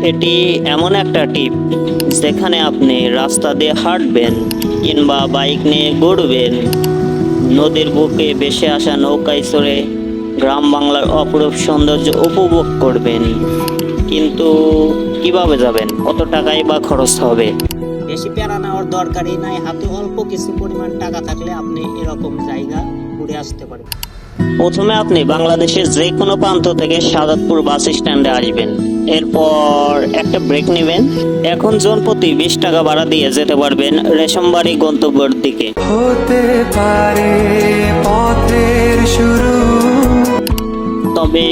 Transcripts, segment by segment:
এটি এমন একটা টিপ যেখানে আপনি রাস্তা দিয়ে হাঁটবেন কিংবা বাইক নিয়ে ঘুরবেন, নদীর বুকে ভেসে আসা নৌকায় চড়ে গ্রাম বাংলার অপরূপ সৌন্দর্য উপভোগ করবেন। কিন্তু কিভাবে যাবেন, কত টাকাই বা খরচ হবে? বেশি প্যারা নেওয়ার দরকারই নাই, হাতে অল্প কিছু পরিমাণ টাকা থাকলে আপনি এরকম জায়গা ঘুরে আসতে পারবেন। প্রথমে আপনি বাংলাদেশের যে কোনো প্রান্ত থেকে সাজাদপুর বাস স্ট্যান্ডে আসবেন। এরপর একটা ব্রেক নেবেন। এখন জনপ্রতি 20 টাকা ভাড়া দিয়ে যেতে পারবেন রেশমবাড়ি গন্তব্যের দিকে। হতে পারে পথের শুরু। তবে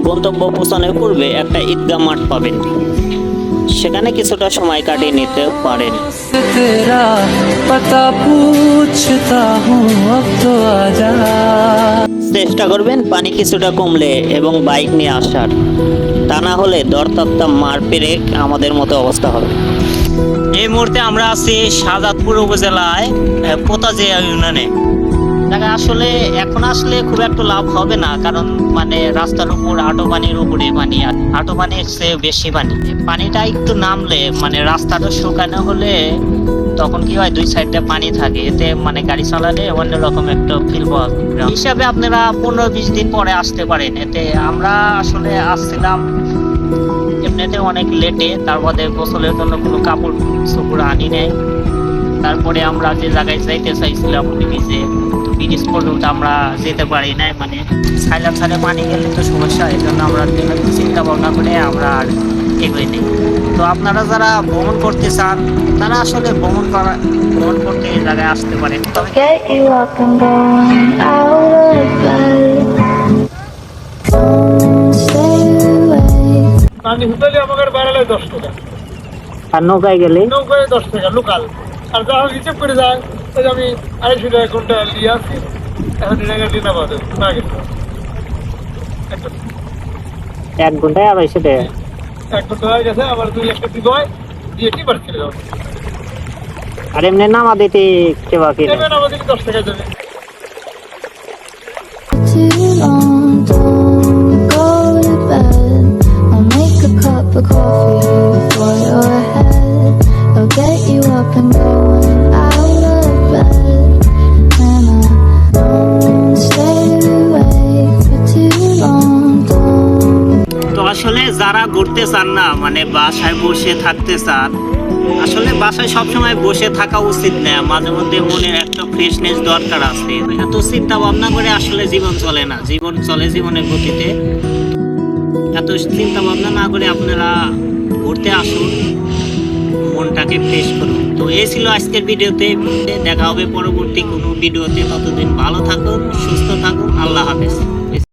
গন্তব্য পৌঁছানোর পূর্বে একটা ঈদগাহ মাঠ পাবেন, সেখানে কিছুটা সময় কাটিয়ে নিতে পারেন। তেরা পতা পুছতা হুঁ আব তো আজা। চেষ্টা করবেন পানি কিছুটা কমলে এবং বাইক নিয়ে আসার, তা না হলে দরতাপ্তা মার পেরে আমাদের মতো অবস্থা হবে। এই মুহূর্তে আমরা আছি শাহজাদপুর উপজেলায় পোতাজিয়া ইউনিয়নে। জায়গা আসলে এখন আসলে খুব একটা লাভ হবে না, কারণ মানে রাস্তার উপর আটো পানির উপরে পানি, আর আটো পানির চেয়ে বেশি পানি। পানিটা একটু নামলে মানে রাস্তাটা শুকানো হলে তখন কি হয়, দুই সাইডে পানি থাকে, এতে মানে গাড়ি চালালে অন্যরকম একটা ফিল পাওয়া যায়। হিসাবে আপনারা 15-20 দিন পরে আসতে পারেন। এতে আমরা আসলে আসছিলাম এমনিতে অনেক লেটে, তারপরে গোসলের জন্য কোনো কাপড় চোপড় আনি নেই। তারপরে আমরা যে জায়গায় যাইতে চাইছিলাম ব্রিজে, তো ব্রিজ পর্যন্ত আমরা যেতে পারি নাই, মানে ছাইলে পানি গেলে তো সমস্যা, এই জন্য আমরা চিন্তা ভাবনা করে আমরা আর এগোই নেই। তো আপনারা যারা ভ্রমণ করতে চান তারা আসলে ভ্রমণ করতে এই জায়গায় আসতে পারেন। তবে Get you up and going out of bed. Don't stay awake. পানি হুতালে আমাদের বাড়ালে 10 টাকা, আর নৌকায় গেলে নৌকায় 10 টাকা লোকাল। আর যা হিসেব করে যায়, ওই যে আমি 250 টাকা ঘন্টা নিয়ে আসি, এখন টাকা দিনা বাদে না গেছে 1 ঘন্টায় 250 টাকা। 1 ঘন্টা হয়ে গেছে, আবার 2 লাখ টাকা দিবই দিয়ে কি পারছিল যাও। আর এমনি নামা দিতে কে বাকি এবার আমাদের 10 টাকা দেবে। Too long, don't go to bed. I'll make a cup of coffee for your head. I'll get you up and going out of bed. And I don't stay awake for too long, don't. তো আসলে যারা ঘুরতে চান না, মানে বাসায় বসে থাকতে চান, আসলে বাসায় সবসময় বসে থাকা উচিত না, মাঝে মধ্যে মনের একটা ফ্রেশনেস দরকার আছে। এত চিন্তা ভাবনা করে আসলে জীবন চলে না, জীবন চলে জীবনের গতিতে। এত চিন্তা ভাবনা না করে আপনারা ঘুরতে আসুন, মনটাকে ফ্রেশ করুন। তো এই ছিল আজকের ভিডিওতে। দেখা হবে পরবর্তী কোনো ভিডিওতে। ততদিন ভালো থাকুন, সুস্থ থাকুন, আল্লাহ হাফেজ।